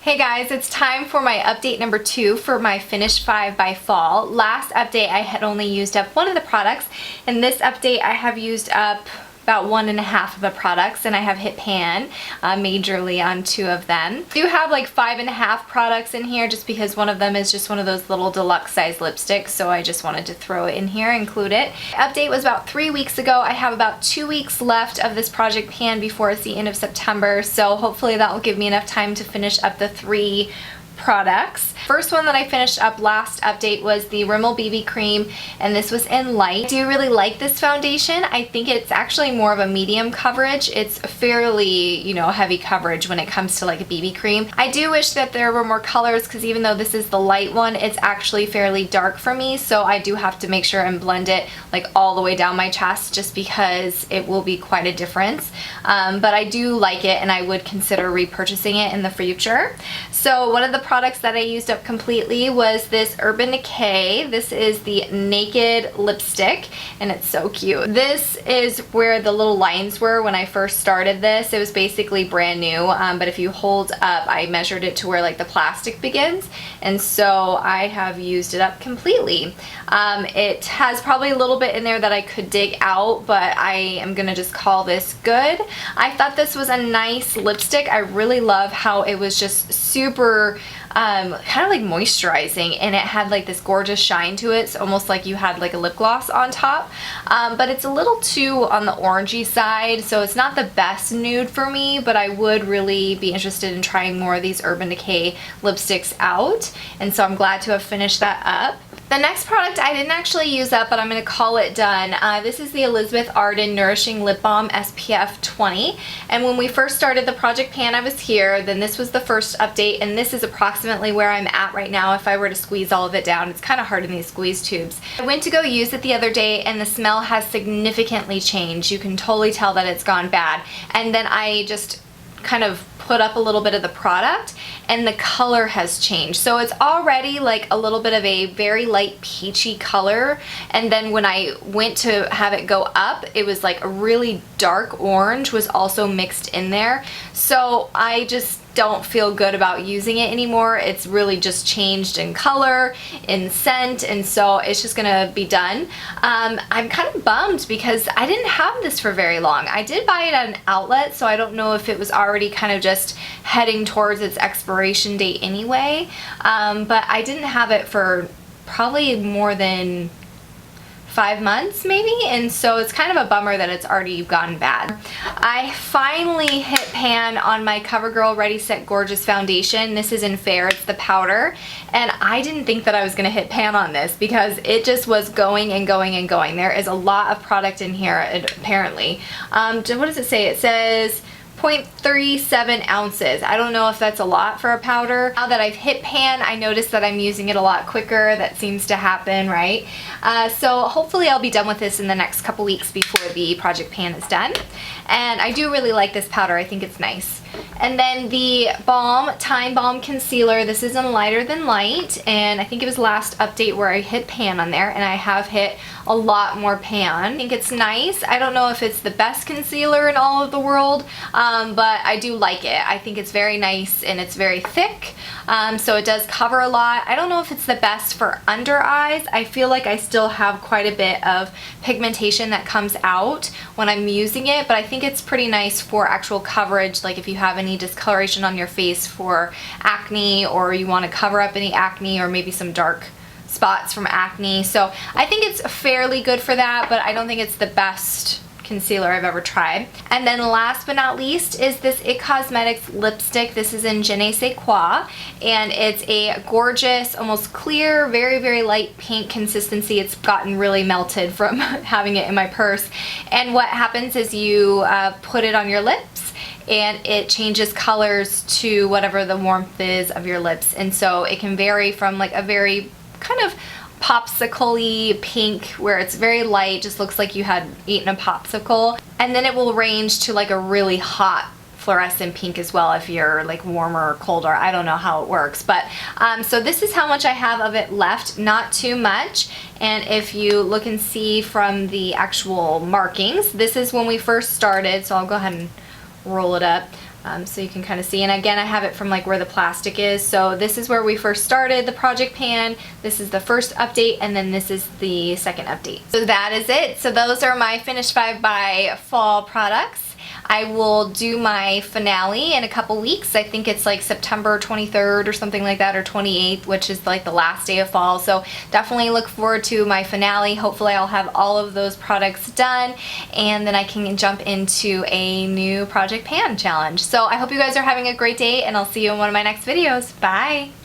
Hey guys, it's time for my update number 2 for my Finish 5 by Fall. Last update I had only used up one of the products, and this update I have used up about 1.5 of the products, and I have hit pan majorly on 2 of them. I do have like 5.5 products in here just because one of them is just one of those little deluxe size lipsticks, so I just wanted to throw it in here, include it. The update was about 3 weeks ago. I have about 2 weeks left of this project pan before it's the end of September, so hopefully that will give me enough time to finish up the 3 products. First one that I finished up last update was the Rimmel BB cream, and this was in light. I do really like this foundation. I think it's actually more of a medium coverage. It's fairly, you know, heavy coverage when it comes to like a BB cream. I do wish that there were more colors because even though this is the light one, it's actually fairly dark for me, so I do have to make sure and blend it like all the way down my chest just because it will be quite a difference. But I do like it and I would consider repurchasing it in the future. So one of the products that I used up completely was this Urban Decay. This is the Naked lipstick, and it's so cute. This is where the little lines were when I first started this. It was basically brand new, but if you hold up, I measured it to where like the plastic begins, and so I have used it up completely. It has probably a little bit in there that I could dig out, but I am gonna just call this good. I thought this was a nice lipstick. I really love how it was just super kind of like moisturizing, and it had like this gorgeous shine to it. It's almost like you had like a lip gloss on top, but it's a little too on the orangey side, so it's not the best nude for me, but I would really be interested in trying more of these Urban Decay lipsticks out, and so I'm glad to have finished that up. The next product I didn't actually use up, but I'm going to call it done. This is the Elizabeth Arden Nourishing Lip Balm SPF 20. And when we first started the project pan, I was here. Then this was the first update, and this is approximately where I'm at right now if I were to squeeze all of it down. It's kind of hard in these squeeze tubes. I went to go use it the other day, and the smell has significantly changed. You can totally tell that it's gone bad. And then I just kind of put up a little bit of the product, and the color has changed. So it's already like a little bit of a very light peachy color, and then when I went to have it go up, it was like a really dark orange was also mixed in there. So I just don't feel good about using it anymore. It's really just changed in color, in scent, and so it's just gonna be done. I'm kind of bummed because I didn't have this for very long. I did buy it at an outlet, so I don't know if it was already kind of just heading towards its expiration date anyway, but I didn't have it for probably more than 5 months maybe, and so it's kind of a bummer that it's already gone bad. I finally hit pan on my CoverGirl Ready Set Gorgeous foundation. This is in Fair, it's the powder, and I didn't think that I was gonna hit pan on this because it just was going and going and going. There is a lot of product in here apparently. What does it say? It says 0.37 ounces. I don't know if that's a lot for a powder. Now that I've hit pan, I noticed that I'm using it a lot quicker. That seems to happen, right? So hopefully I'll be done with this in the next couple weeks before the project pan is done. And I do really like this powder. I think it's nice. And then the Balm Time Balm Concealer. This is in Lighter Than Light, and I think it was last update where I hit pan on there, and I have hit a lot more pan. I think it's nice. I don't know if it's the best concealer in all of the world, but I do like it. I think it's very nice and it's very thick, so it does cover a lot. I don't know if it's the best for under eyes. I feel like I still have quite a bit of pigmentation that comes out when I'm using it, but I think it's pretty nice for actual coverage, like if you have any discoloration on your face for acne, or you want to cover up any acne, or maybe some dark spots from acne. So I think it's fairly good for that, but I don't think it's the best concealer I've ever tried. And then last but not least is this IT Cosmetics lipstick. This is in Je Ne Sais Quoi, and it's a gorgeous, almost clear, very, very light pink consistency. It's gotten really melted from having it in my purse. And what happens is you put it on your lips, and it changes colors to whatever the warmth is of your lips. And so it can vary from like a very kind of popsicle-y pink where it's very light, just looks like you had eaten a popsicle, and then it will range to like a really hot fluorescent pink as well if you're like warmer or colder. I don't know how it works, but so this is how much I have of it left, not too much. And if you look and see from the actual markings, this is when we first started, so I'll go ahead and roll it up. So you can kind of see, and again I have it from like where the plastic is, so this is where we first started the project pan, this is the first update, and then this is the second update. So that is it. So those are my Finish 5 by Fall products. I will do my finale in a couple weeks. I think it's like September 23rd or something like that, or 28th, which is like the last day of fall. So definitely look forward to my finale. Hopefully I'll have all of those products done, and then I can jump into a new Project Pan challenge. So I hope you guys are having a great day, and I'll see you in one of my next videos. Bye!